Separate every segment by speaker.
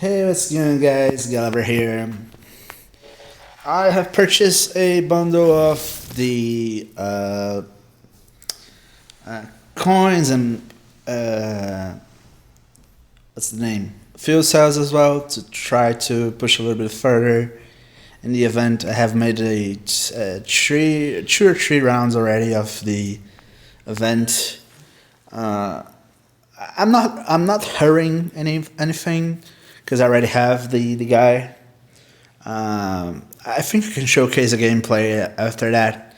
Speaker 1: Hey, what's going on, guys? Gulliver here. I have purchased a bundle of the coins and what's the name? Fuel cells as well to try to push a little bit further in the event. I have made two or three rounds already of the event. I'm not hurrying anything because I already have the guy. I think I can showcase a gameplay after that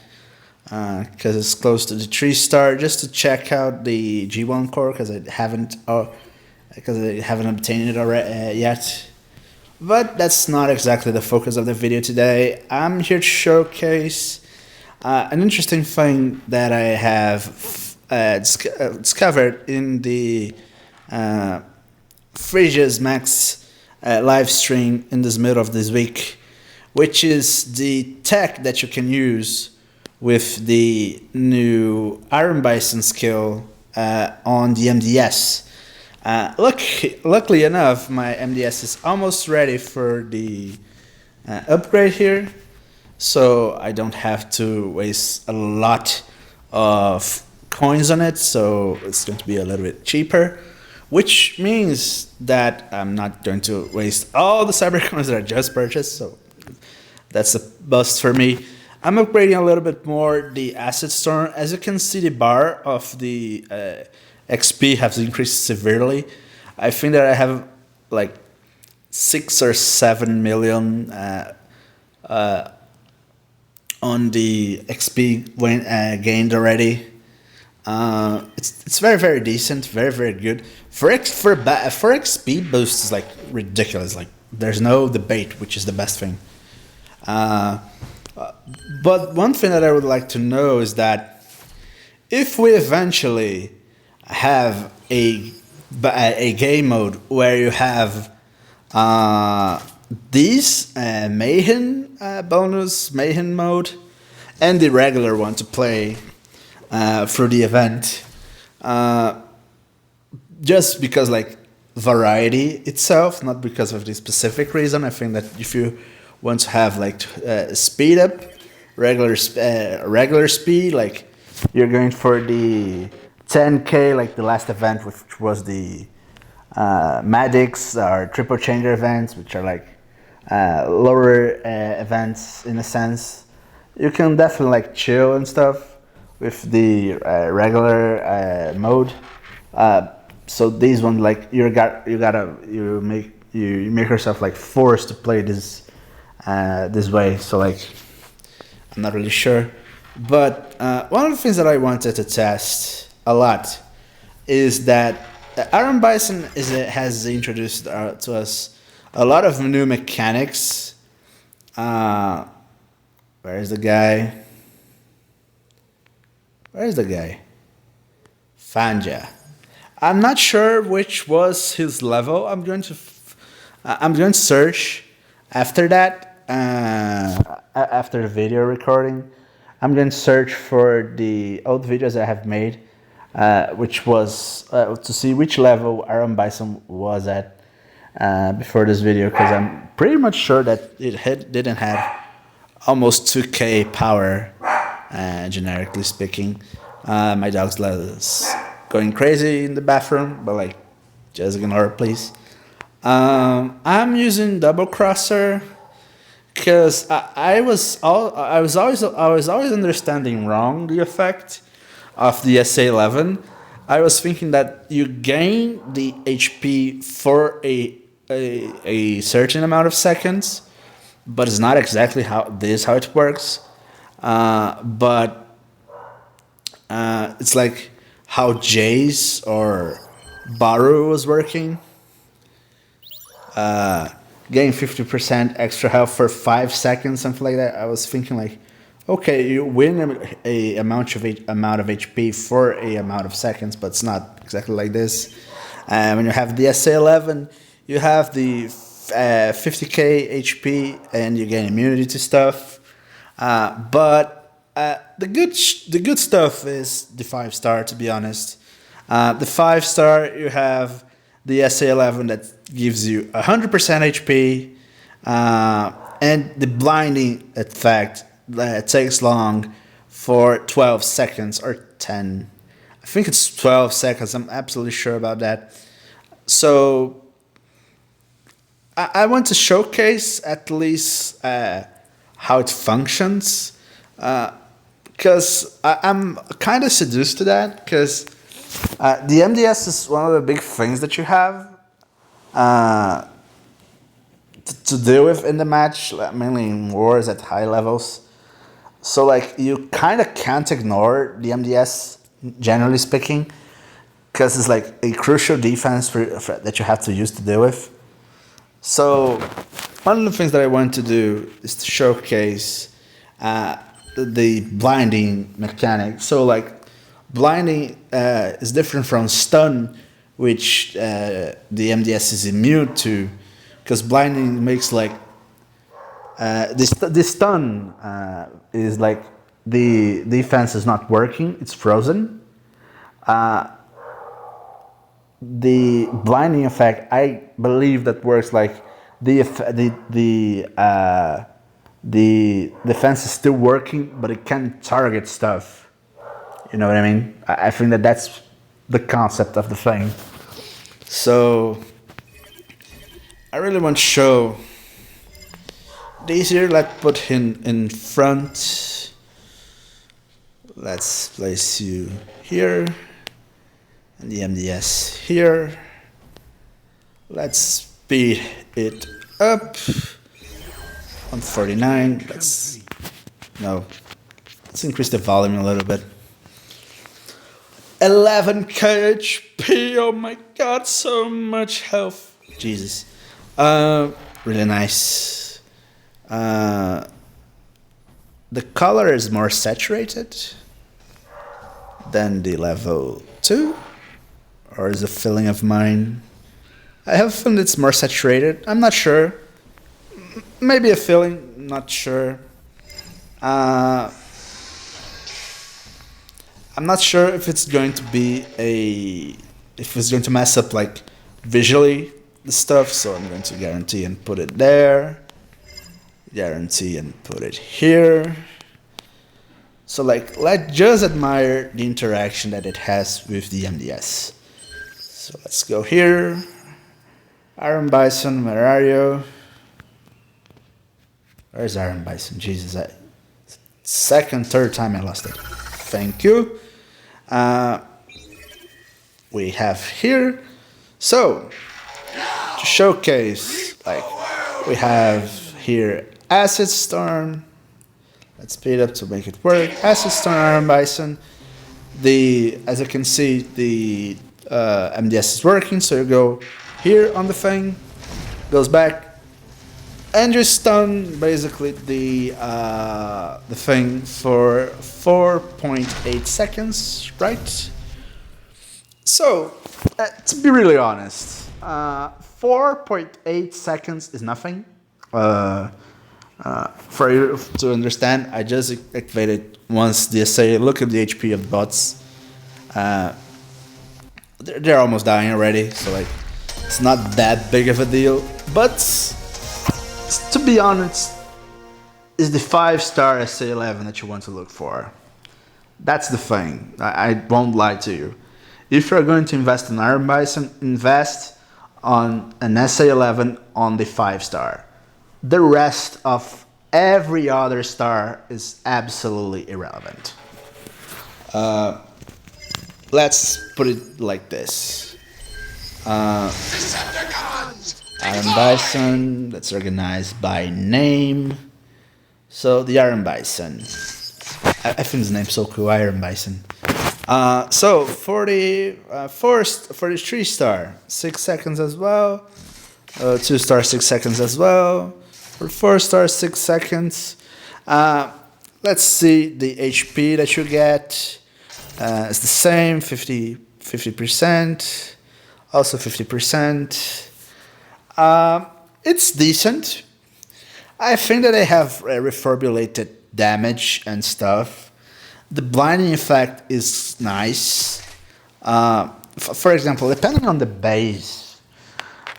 Speaker 1: because it's close to the 3-star, just to check out the G1 core because I haven't obtained it already yet. But that's not exactly the focus of the video today. I'm here to showcase an interesting thing that I have discovered in the Phrygia's Max live stream in this middle of this week, which is the tech that you can use with the new Ironbison skill on the MDS. Luckily enough, my MDS is almost ready for the upgrade here, so I don't have to waste a lot of coins on it, so it's going to be a little bit cheaper, which means that I'm not going to waste all the cyber coins that I just purchased, so that's a bust for me. I'm upgrading a little bit more the asset store. As you can see, the bar of the XP has increased severely. I think that I have like 6 or 7 million on the XP gained already. It's very decent, very good. For XP boost is like ridiculous. Like there's no debate, which is the best thing. But one thing that I would like to know is that if we eventually have a game mode where you have these Mayhem bonus, Mayhem mode, and the regular one to play through the event, just because like variety itself, not because of the specific reason. I think that if you want to have like speed up, regular speed, like you're going for the 10k, like the last event, which was the Madix or Triple Changer events, which are like lower events in a sense. You can definitely like chill and stuff with the regular mode. So these ones, like you make yourself like forced to play this way. So like I'm not really sure, but one of the things that I wanted to test a lot is that Ironbison has introduced to us a lot of new mechanics. Where is the guy? Fanja. I'm not sure which was his level. I'm going to search after that. After the video recording, I'm going to search for the old videos I have made, which was to see which level Ironbison was at before this video, because I'm pretty much sure that it didn't have almost 2k power, generically speaking. My dog's going crazy in the bathroom, but like, just ignore it, please. I'm using double crosser because I was always understanding wrong the effect of the SA11. I was thinking that you gain the HP for a certain amount of seconds, but it's not exactly how it works. But it's like how Jace or Baru was working. Gain 50% extra health for 5 seconds, something like that. I was thinking like, okay, you win a amount of HP for a amount of seconds, but it's not exactly like this. When you have the SA11, you have the 50k HP and you gain immunity to stuff. But the good stuff is the 5-star. To be honest, the 5-star, you have the SA11 that gives you 100% HP, and the blinding effect that takes long for 12 seconds or 10. I think it's 12 seconds. I'm absolutely sure about that. So I want to showcase at least how it functions, because I'm kind of seduced to that, because the MDS is one of the big things that you have to deal with in the match, mainly in wars at high levels. So like you kind of can't ignore the MDS, generally speaking, because it's like a crucial defense that you have to use to deal with. So one of the things that I want to do is to showcase the blinding mechanic. So like blinding is different from stun, which the MDS is immune to, because blinding makes like the stun is like the defense is not working, it's frozen. The blinding effect, I believe that works like the defense is still working, but it can target stuff. You know what I mean? I think that that's the concept of the thing. So I really want to show these here. Let's put him in front. Let's place you here. And the MDS here. Let's speed it up. 149. Let's increase the volume a little bit. 11k HP. Oh my god, so much health. Jesus. Really nice. The color is more saturated than the level 2. Or is a feeling of mine? I have a feeling it's more saturated. I'm not sure. Maybe a feeling, not sure. I'm not sure if it's going to be if it's going to mess up like visually the stuff. So I'm going to guarantee and put it there. Guarantee and put it here. So like, let's just admire the interaction that it has with the MDS. So let's go here. Ironbison, where are you? Where's Ironbison? Jesus, second, third time I lost it. Thank you. We have here. So to showcase, like we have here Acid Storm. Let's speed up to make it work. Acid Storm, Ironbison. As you can see, the MDS is working, so you go here on the thing, goes back, and you stun basically the thing for 4.8 seconds, right? So, to be really honest, 4.8 seconds is nothing. For you to understand, I just activated once the SA. Look at the HP of bots. They're almost dying already, so like it's not that big of a deal. But to be honest, it's the 5-star SA11 that you want to look for. That's the thing. I won't lie to you. If you're going to invest in Ironbison, invest on an SA11 on the 5-star. The rest of every other star is absolutely irrelevant. Let's put it like this. Ironbison, let's organize by name. So the Ironbison. I think his name's so cool, Ironbison. So for the 3-star, 6 seconds as well. 2-star, 6 seconds as well. For 4-star, 6 seconds. Let's see the HP that you get. It's the same, 50%. Also 50%. It's decent. I think that they have reformulated damage and stuff. The blinding effect is nice. For example, depending on the base,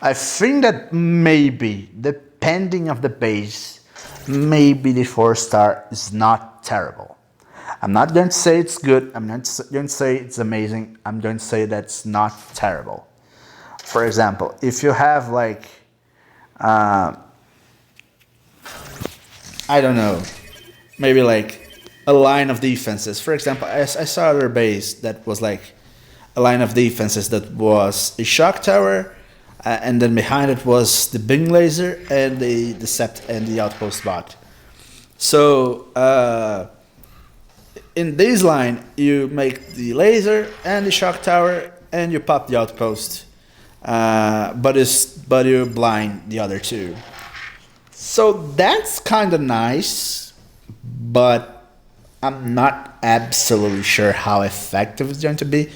Speaker 1: I think that maybe, depending of the base, maybe the 4-star is not terrible. I'm not going to say it's good. I'm not going to say it's amazing. I'm going to say that's not terrible. For example, if you have like, I don't know, maybe like a line of defenses. For example, I saw other base that was like a line of defenses that was a shock tower, and then behind it was the Bing laser and the sept and the outpost bot. So in this line, you make the laser and the shock tower, and you pop the outpost, but you blind the other two. So that's kind of nice, but I'm not absolutely sure how effective it's going to be,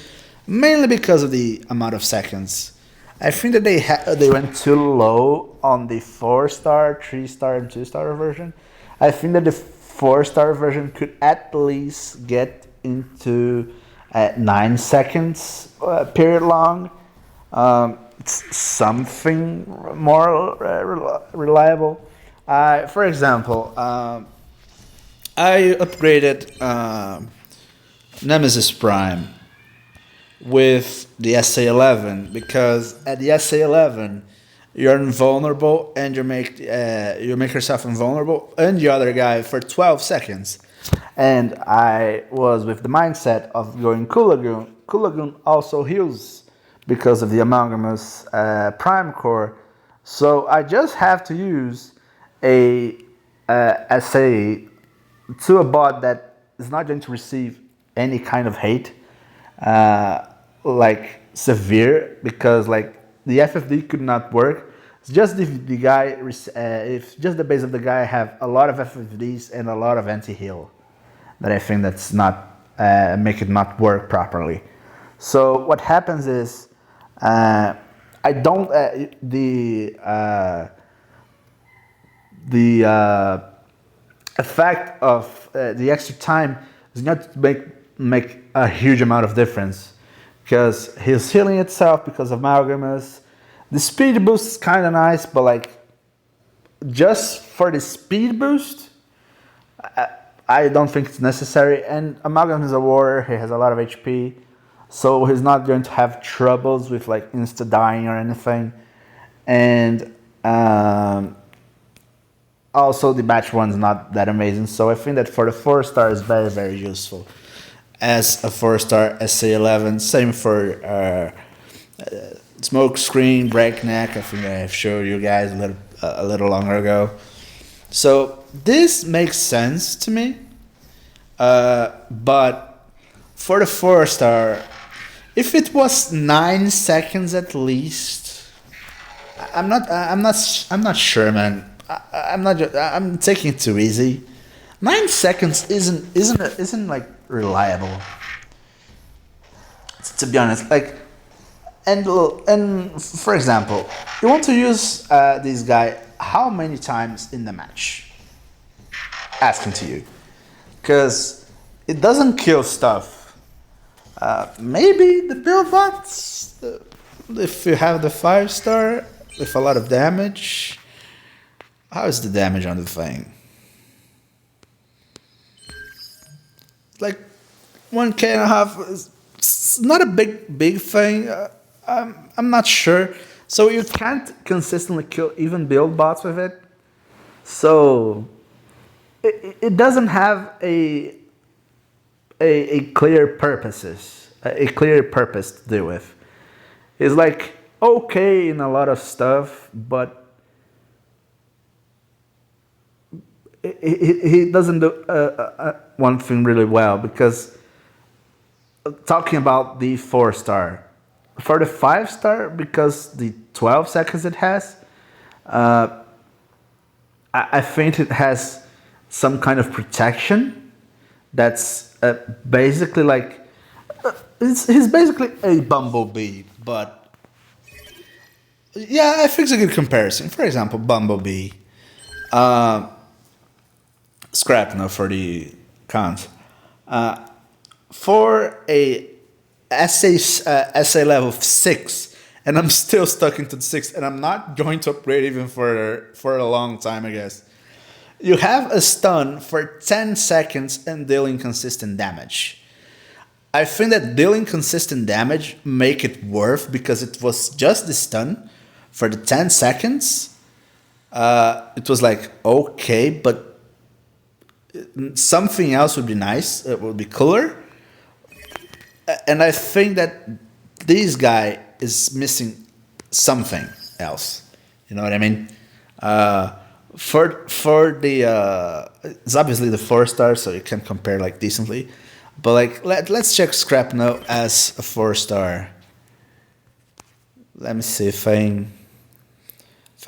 Speaker 1: mainly because of the amount of seconds. I think that they went too low on the 4-star, 3-star, and 2-star version. I think that the 4-star version could at least get into 9 seconds period long. It's something more reliable. For example, I upgraded Nemesis Prime with the SA11 because at the SA11 you're invulnerable and you make yourself invulnerable and the other guy for 12 seconds. And I was with the mindset of going Cool Lagoon. Cool Lagoon also heals because of the Amalgamous Prime Core. So I just have to use a SA to a bot that is not going to receive any kind of hate, like severe, because like the FFD could not work. It's just if the guy, if just the base of the guy have a lot of FFDs and a lot of anti-heal, that I think that's not make it not work properly. So what happens is I don't the effect of the extra time is not to make a huge amount of difference, because he's healing itself because of Amalgamous. The speed boost is kind of nice, but like just for the speed boost, I don't think it's necessary. And Amalgamous is a warrior; he has a lot of HP, so he's not going to have troubles with like insta dying or anything. And also, the batch one's not that amazing, so I think that for the 4-star is very, very useful as a 4-star SA11. Same for Smoke Screen, Breakneck. I think I've showed you guys a little longer ago. So this makes sense to me, but for the 4-star, if it was 9 seconds at least, I'm not sure, man. I'm taking it too easy. 9 seconds isn't like reliable. To be honest, like, and for example, you want to use this guy how many times in the match? Asking to you, because it doesn't kill stuff. Maybe the build bots, if you have the 5-star with a lot of damage. How is the damage on the thing? Like 1.5K. It's not a big thing. I'm not sure. So you can't consistently kill even build bots with it. So it doesn't have a clear purpose to do with. It's like okay in a lot of stuff, but he doesn't do one thing really well, because talking about the 4-star, for the 5-star, because the 12 seconds it has, I think it has some kind of protection that's basically like he's basically a Bumblebee, but yeah, I think it's a good comparison. For example, Bumblebee. Scrap no for the cons. For a SA level 6 and I'm still stuck into the 6, and I'm not going to upgrade even for a long time, I guess. You have a stun for 10 seconds and dealing consistent damage. I think that dealing consistent damage make it worth because it was just the stun for the 10 seconds. It was like, okay, but something else would be nice. It would be cooler. And I think that this guy is missing something else. You know what I mean? For the it's obviously the 4-star, so you can compare like decently. But like let's check Scrapno as a 4-star. Let me see if I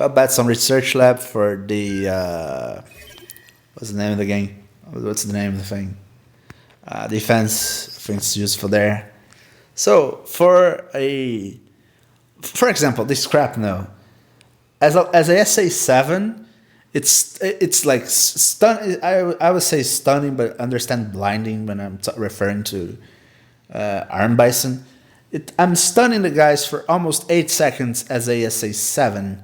Speaker 1: bet some research lab for the what's the name of the game? What's the name of the thing? Defense. I think it's useful there. So for example, this Scrapno as a SA7, it's like stun. I would say stunning, but understand blinding when I'm referring to Ironbison. I'm stunning the guys for almost 8 seconds as a SA7,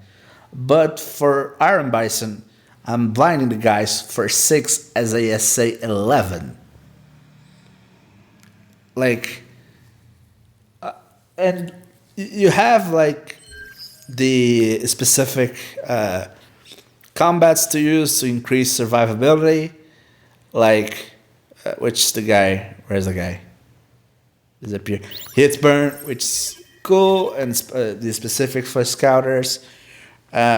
Speaker 1: but for Ironbison, I'm blinding the guys for 6 as a SA11. Like, and you have like the specific combats to use to increase survivability, like which the guy? Where's the guy? Disappear. Hit burn, which is cool, and the specific for scouters,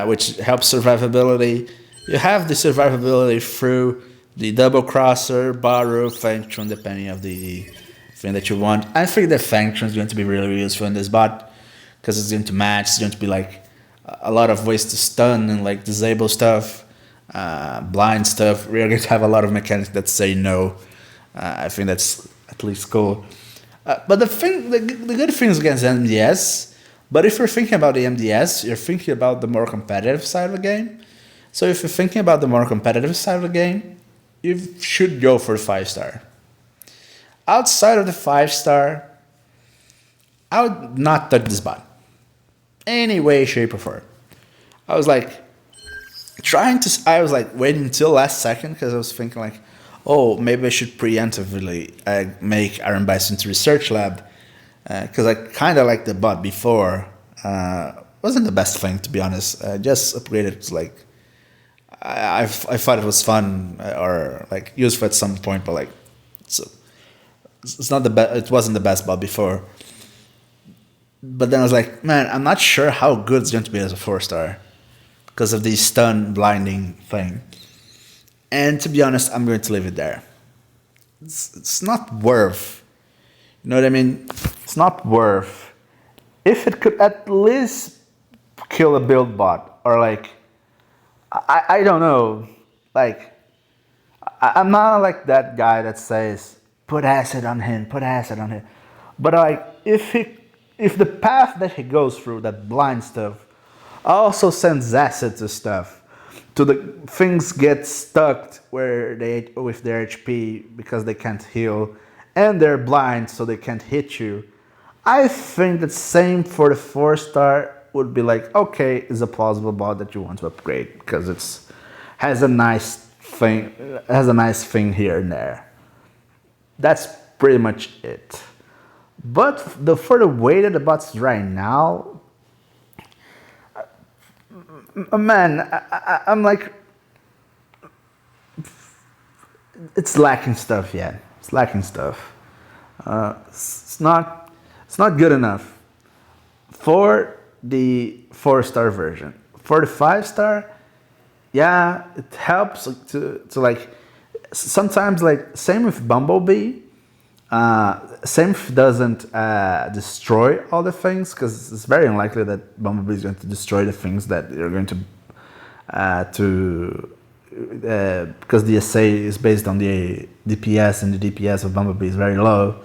Speaker 1: which helps survivability. You have the survivability through the double crosser, Baru, Function, depending of the thing that you want. I think the Function is going to be really useful in this bot because it's going to match. It's going to be like a lot of ways to stun and like disable stuff, blind stuff. We're going to have a lot of mechanics that say no. I think that's at least cool. But the good thing is against MDS. But if you're thinking about the MDS, you're thinking about the more competitive side of the game. So if you're thinking about the more competitive side of the game, you should go for 5-star. Outside of the 5-star, I would not touch this bot. Any way, shape, or form. I was like waiting until last second because I was thinking like, oh, maybe I should preemptively make Ironbison to research lab because I kind of liked the bot before. Wasn't the best thing, to be honest. I just upgraded it to like, I thought it was fun or like useful at some point, but like it's not the best. It wasn't the best bot before. But then I was like, man, I'm not sure how good it's going to be as a 4-star because of the stun blinding thing. And to be honest, I'm going to leave it there. It's not worth. You know what I mean? It's not worth. If it could at least kill a build bot or like, I don't know, like, I'm not like that guy that says, put acid on him. But like, if the path that he goes through, that blind stuff, also sends acid to stuff, to the things get stuck where they with their HP because they can't heal, and they're blind so they can't hit you. I think the same for the 4-star would be like, okay, it's a plausible bot that you want to upgrade because it's has a nice thing here and there. That's pretty much it. But for the way that the bot's right now, man, I'm like, it's lacking stuff yet. It's lacking stuff. It's not good enough for the 4-star version. For the 5-star, yeah, it helps to like sometimes like same with Bumblebee. Safe doesn't destroy all the things because it's very unlikely that Bumblebee is going to destroy the things that you're going to because the SA is based on the DPS and the DPS of Bumblebee is very low.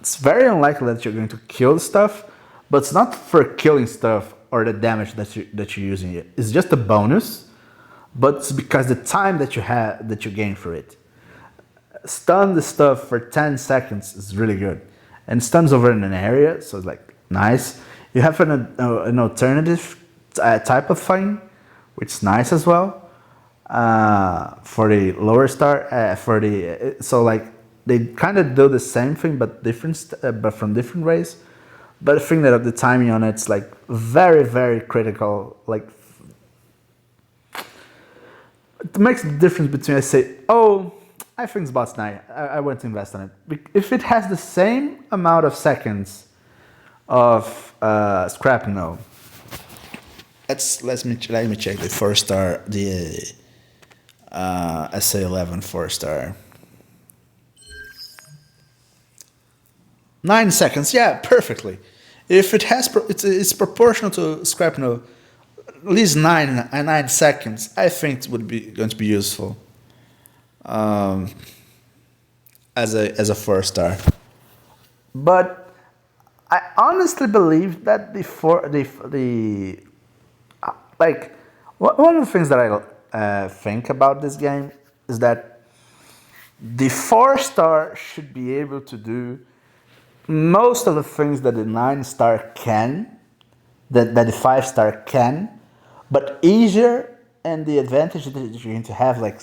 Speaker 1: It's very unlikely that you're going to kill stuff, but it's not for killing stuff or the damage that you're using it. It's just a bonus, but it's because the time that you gain for it. Stun the stuff for 10 seconds is really good. And stuns over in an area, so it's like nice. You have an alternative type of thing, which is nice as well. For the lower star, so like they kind of do the same thing but but from different ways. But I think that the timing on it's like very, very critical. Like it makes the difference between I say, oh, I think this bot's nice, I want to invest on it. If it has the same amount of seconds of scrap node. Let me check the 4-star, the SA11 4-star. 9 seconds, yeah, perfectly. If it has, it's proportional to scrap node, at least 9 seconds. I think it would be going to be useful as a 4-star. But I honestly believe that like one of the things that I think about this game is that the 4-star should be able to do most of the things that the 9-star can, that the 5-star can, but easier, and the advantage that you're going to have like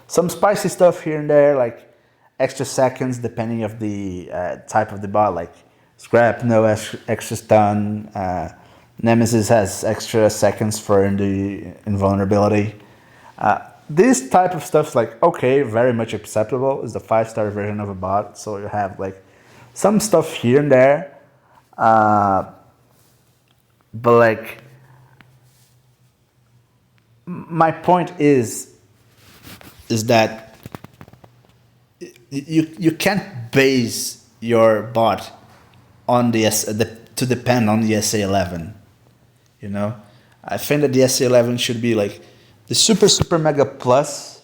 Speaker 1: some spicy stuff here and there, like extra seconds depending of the type of the bot, like scrap no extra stun, Nemesis has extra seconds for the invulnerability. This type of stuff's like okay, very much acceptable. It's the 5-star version of a bot, so you have like some stuff here and there, but like my point is that you can't base your bot on to depend on the SA11. You know, I think that the SA11 should be like the super mega plus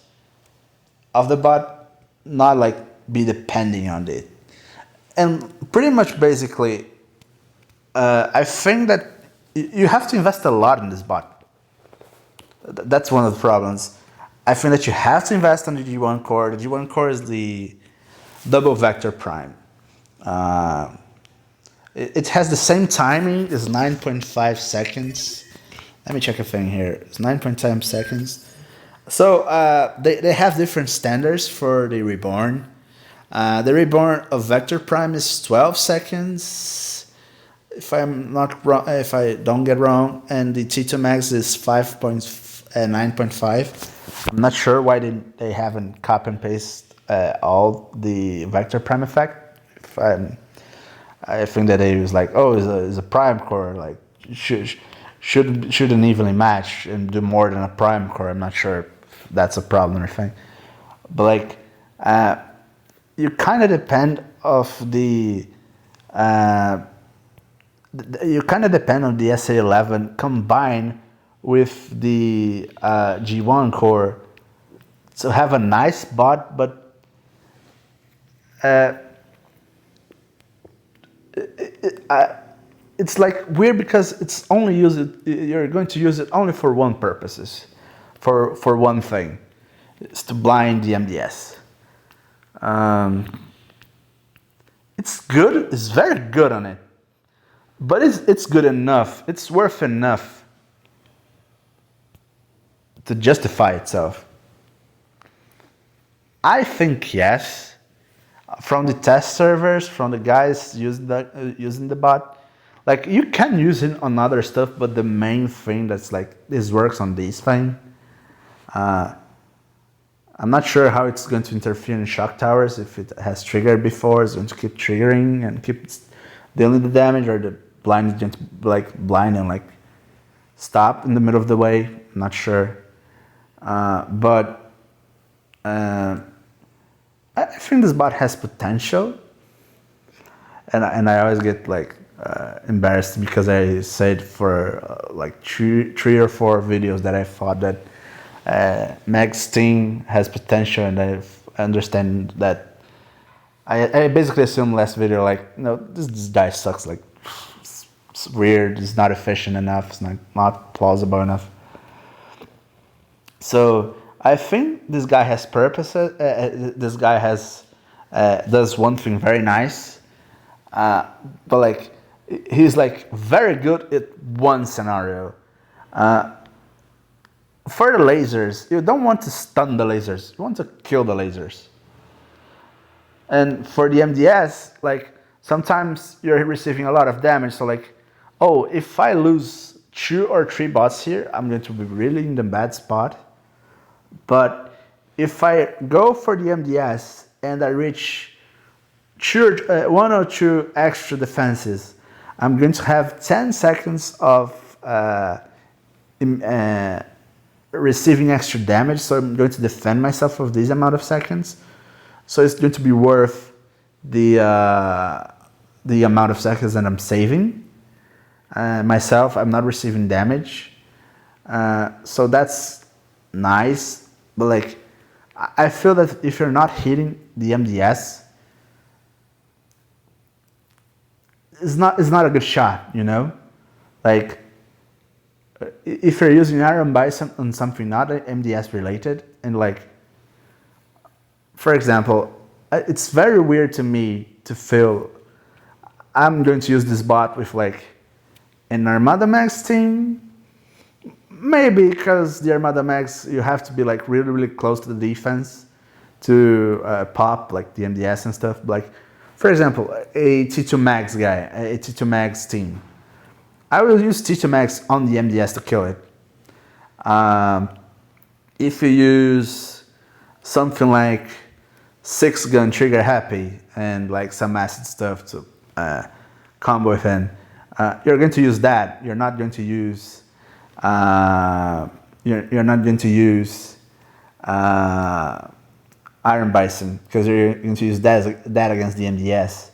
Speaker 1: of the bot, not like be depending on it. And pretty much basically, I think that you have to invest a lot in this bot. That's one of the problems. I think that you have to invest on the G1 core. The G1 core is the double vector prime. It has the same timing, it's 9.5 seconds. Let me check a thing here. It's 9.5 seconds. So they have different standards for the reborn. The reborn of Vector Prime is 12 seconds, if I'm not wrong, if I don't get wrong, and the T2 Max is 9.5. I'm not sure why they haven't copy and paste all the Vector Prime effect. I think that they was like, oh, it's a prime core, like shouldn't evenly match and do more than a prime core. I'm not sure if that's a problem or anything, but like you kind of depend of the you kind of depend on the SA11 combined with the G1 core to have a nice bot, but it's like weird because it's only you're going to use it only for one purposes, for one thing. It's to blind the MDS. It's good, it's very good on it, but it's good enough, it's worth enough to justify itself. I think yes. From the test servers, from the guys using the bot, like you can use it on other stuff, but the main thing that's like this works on this thing. I'm not sure how it's going to interfere in shock towers. If it has triggered before, it's going to keep triggering and keep dealing the damage, or the blind is going to like blind and like stop in the middle of the way. I'm not sure, but I think this bot has potential, and I always get like embarrassed because I said for like three or four videos that I thought that Meg's team has potential, and I understand that I basically assumed last video like, no, this guy sucks, like it's weird, it's not efficient enough, it's not plausible enough. So I think this guy has purpose. This guy has does one thing very nice, but like He's like very good at one scenario. For the lasers, you don't want to stun the lasers. You want to kill the lasers. And for the MDS, like sometimes you're receiving a lot of damage. So like, oh, if I lose 2 or 3 bots here, I'm going to be really in the bad spot. But if I go for the MDS and I reach 1 or 2 extra defenses, I'm going to have 10 seconds of receiving extra damage. So I'm going to defend myself with this amount of seconds. So it's going to be worth the amount of seconds that I'm saving. Myself, I'm not receiving damage. So that's nice. But like, I feel that if you're not hitting the MDS, it's not a good shot, you know? Like, if you're using Ironbison on something not MDS related, and like, for example, it's very weird to me to feel I'm going to use this bot with like an Armada Max team. Maybe because the Armada Max, you have to be like really, really close to the defense to pop like the MDS and stuff. Like, for example, a T2 Max guy, a T2 Max team. I will use T2 Max on the MDS to kill it. If you use something like 6-gun trigger happy and like some acid stuff to combo within, you're going to use that. You're not going to use you're not going to use Ironbison because you're going to use that against the MDS.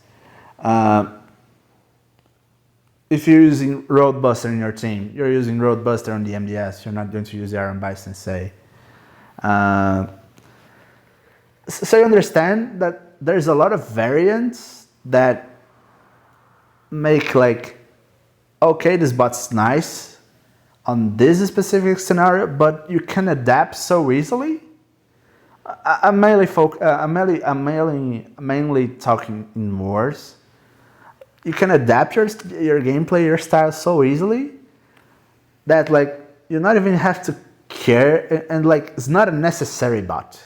Speaker 1: If you're using Roadbuster in your team, you're using Roadbuster on the MDS. You're not going to use the Ironbison, say. So you understand that there's a lot of variants that make like, okay, this bot's nice on this specific scenario, but you can adapt so easily. I'm mainly talking in wars. You can adapt your gameplay, your style so easily that like you not even have to care, and like it's not a necessary bot.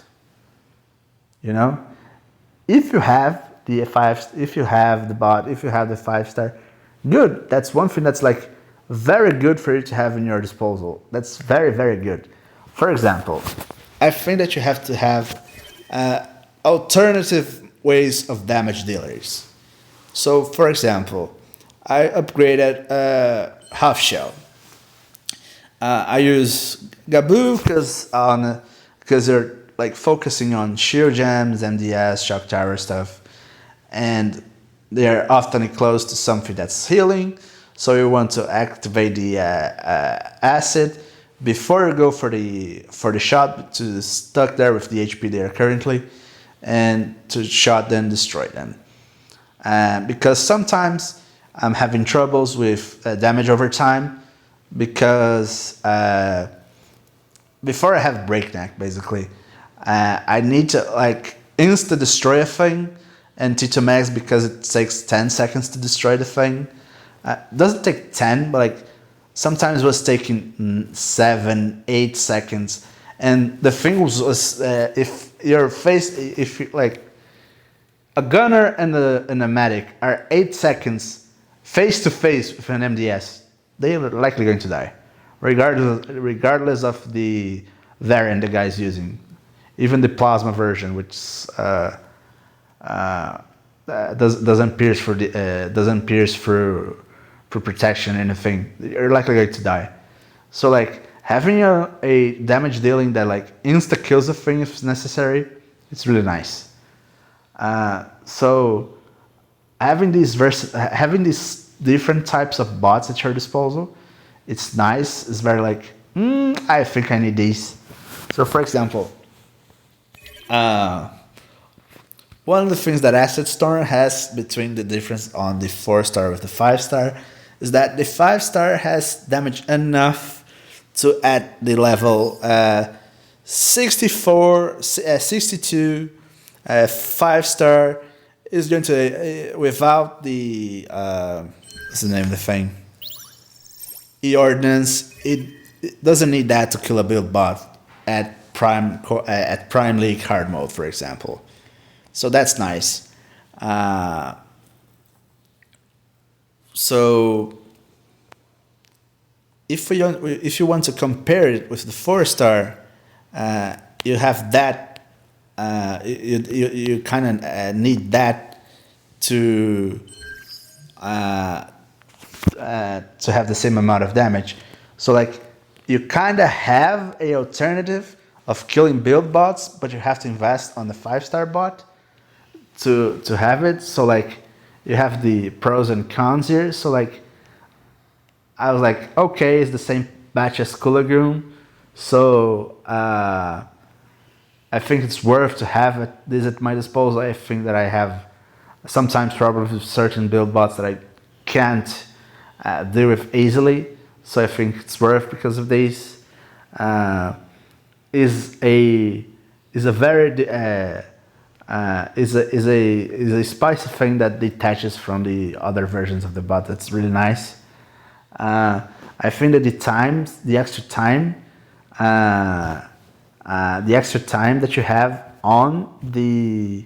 Speaker 1: You know, if you have the 5, if you have the bot, if you have the 5-star, good. That's one thing that's like very good for you to have in your disposal. That's very, very good. For example, I think that you have to have alternative ways of damage dealers. So, for example, I upgraded Half Shell. I use Gabu because they're like focusing on shield gems, MDS, shock tower stuff, and they're often close to something that's healing. So you want to activate the acid before you go for the shot to stuck there with the HP they are currently, and to shot then destroy them. Because sometimes I'm having troubles with damage over time because before I have breakneck basically. I need to like insta destroy a thing, and T2 Max because it takes 10 seconds to destroy the thing. Doesn't take 10, but like sometimes it was taking 7, 8 seconds. And the thing was if you like a gunner and a medic are 8 seconds face to face with an MDS, they are likely going to die, regardless of the variant the guy's using. Even the plasma version, which doesn't pierce through protection or anything, you're likely going to die. So like having a damage dealing that like insta kills a thing if necessary, it's really nice. So having these different types of bots at your disposal, it's nice. It's very like, I think I need these. So for example, one of the things that Asset Storm has between the difference on the 4-star with the 5-star is that the 5-star has damage enough to at the level 64, 62, 5-star. is going to without the what's the name of the thing? E-ordnance. It doesn't need that to kill a build bot at Prime League hard mode, for example. So that's nice. So if you want to compare it with the 4-star, you have that. You kind of need that to have the same amount of damage. So like you kind of have a alternative of killing build bots, but you have to invest on the 5-star bot to have it. So like you have the pros and cons here. So like I was like, okay, it's the same batch as Kulagoon, so I think it's worth to have this at my disposal. I think that I have sometimes problems with certain build bots that I can't deal with easily, so I think it's worth because of this. Is a spicy thing that detaches from the other versions of the bot. That's really nice. I think that the extra time that you have on the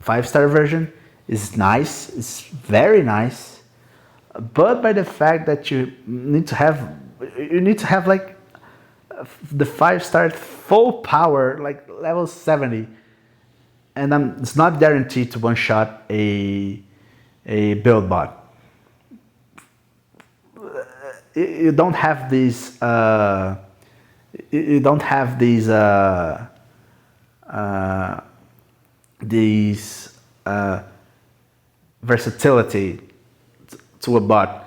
Speaker 1: 5-star version is nice. It's very nice, but by the fact that you need to have like the 5-star full power, like level 70, and it's not guaranteed to one-shot a build bot. You don't have these. You don't have these versatility to a bot.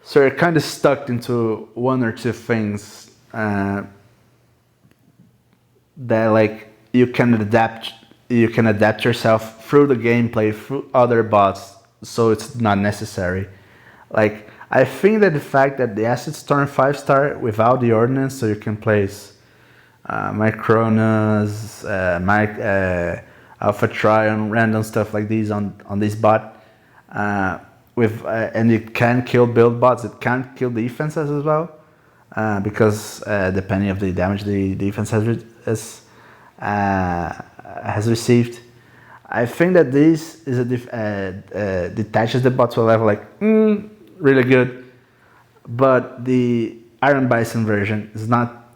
Speaker 1: So you're kind of stuck into one or two things that like you can adapt yourself through the gameplay, through other bots, so it's not necessary. Like I think that the fact that the Acid Storm 5-star without the ordnance, so you can place Micronas, Alpha Trion, random stuff like these on this bot, and it can kill build bots. It can't kill defenses as well, because depending of the damage the defense has received. I think that this is detaches the bot to a level like really good, but the Ironbison version is not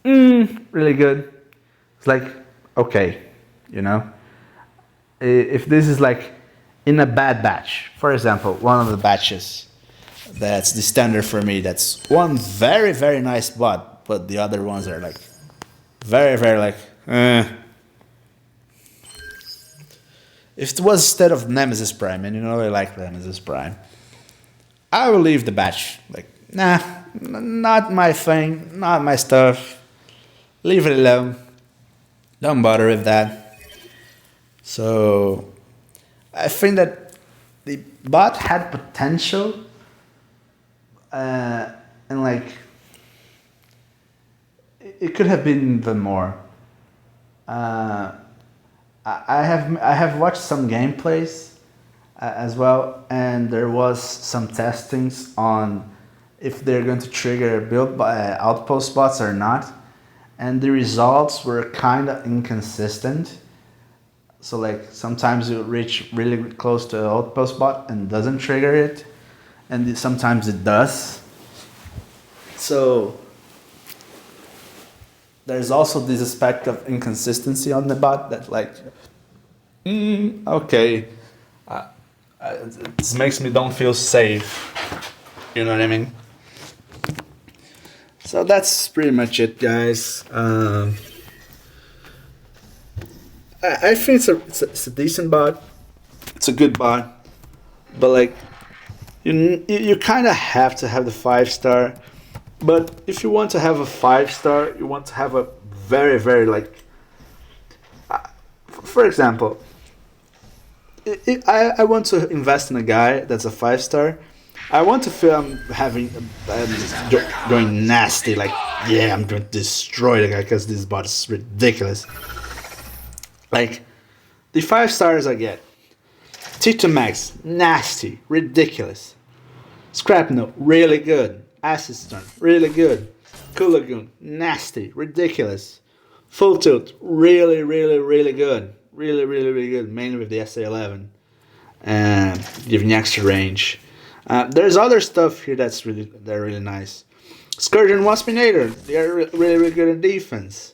Speaker 1: really good. It's like okay, you know. If this is like in a bad batch, for example, one of the batches that's the standard for me, that's one very, very nice bot, but the other ones are like very, very like If it was instead of Nemesis Prime, and you know I like Nemesis Prime, I will leave the batch. Like, nah, not my thing, not my stuff. Leave it alone. Don't bother with that. So I think that the bot had potential, and like it could have been even more. I have watched some gameplays as well, and there was some testings on if they're going to trigger build outpost bots or not, and the results were kind of inconsistent. So like sometimes you reach really close to an outpost bot and doesn't trigger it, and sometimes it does. So there's also this aspect of inconsistency on the bot that like, okay, this makes me don't feel safe. You know what I mean? So that's pretty much it, guys. I think it's a decent bot. It's a good bot, but like you kind of have to have the 5-star. But if you want to have a 5-star, you want to have a very, very like, for example, I want to invest in a guy that's a 5-star. I want to feel I'm going nasty, like, yeah, I'm going to destroy the guy because this bot is ridiculous. Like, the 5 stars I get. Tito Max, nasty, ridiculous. Scrap Note, really good. Acid Storm, really good. Cool Lagoon, nasty, ridiculous. Full Tilt, really, really, really good. Really, really, really good, mainly with the SA11. Giving extra range. There's other stuff here they're really nice. Scourge and Waspinator, they're really, really good in defense.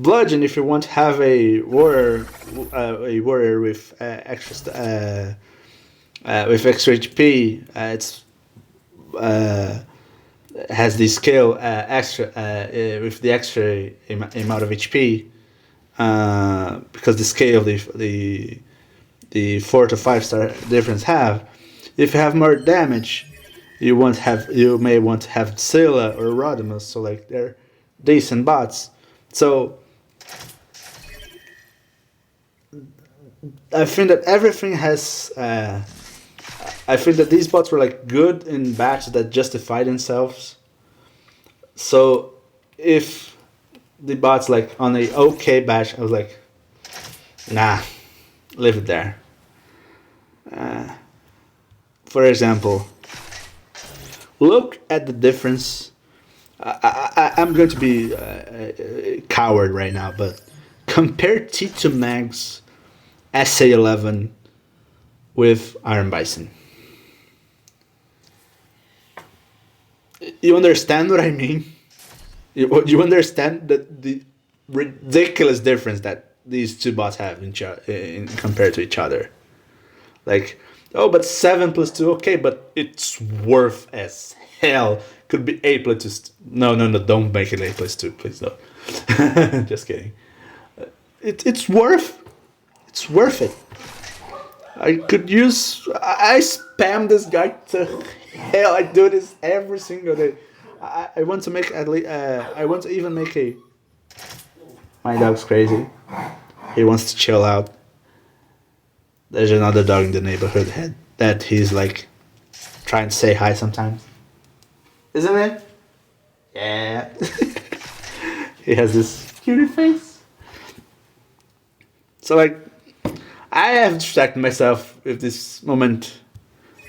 Speaker 1: Bludgeon, if you want to have a warrior with extra HP, it's has the scale extra with the extra amount of HP, because the scale the 4 to 5 star difference have. If you have more damage, you may want to have Scylla or Rodimus, so like they're decent bots. So I think that everything has. I think that these bots were like good in batches that justify themselves. So if the bots like on a okay batch, I was like, nah, leave it there. For example, look at the difference. I'm going to be a coward right now, but compare T2 Mag's SA11 with Ironbison. You understand what I mean? You understand the ridiculous difference that these two bots have in compared to each other. Like, oh, but 7 plus 2, okay, but it's worth as hell. Could be 8 plus 2. No, don't make it 8 plus 2, please, no. Just kidding. It's worth it. I spam this guy to hell. I do this every single day. I want to make at least. I want to even make a. My dog's crazy. He wants to chill out. There's another dog in the neighborhood that he's like trying to say hi sometimes. Isn't it? Yeah. He has this cutie face. So like, I have distracted myself with this moment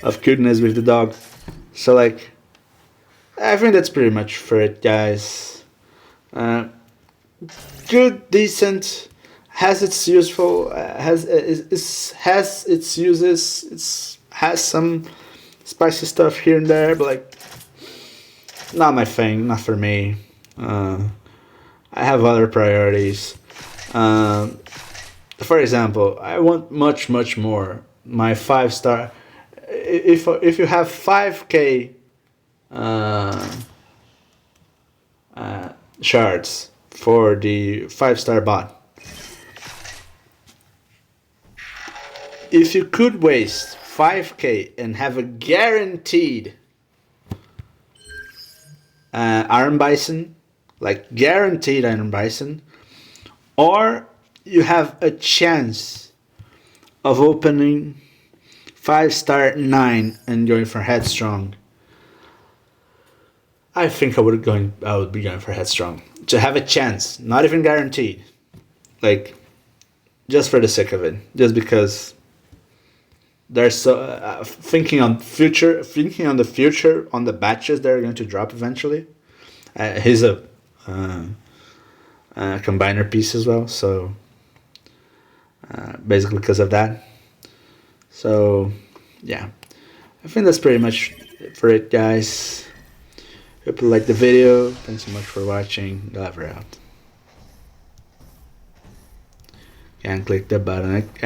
Speaker 1: of cuteness with the dog. So like, I think that's pretty much for it, guys. Good, decent, has its useful, has its uses. Has some spicy stuff here and there, but like, not my thing, not for me. I have other priorities. For example, I want much more. My 5 star. If you have 5k shards for the 5 star bot, if you could waste 5k and have a guaranteed Ironbison, like guaranteed Ironbison, or you have a chance of opening 5 star 9 and going for Headstrong, I think I would be going for Headstrong to have a chance, not even guaranteed, like just for the sake of it, just because there's so thinking on the future, on the batches that are going to drop eventually. He's a combiner piece as well, so basically because of that. So yeah, I think that's pretty much it for it, guys. Hope you liked the video. Thanks so much for watching. Glover out. And click the button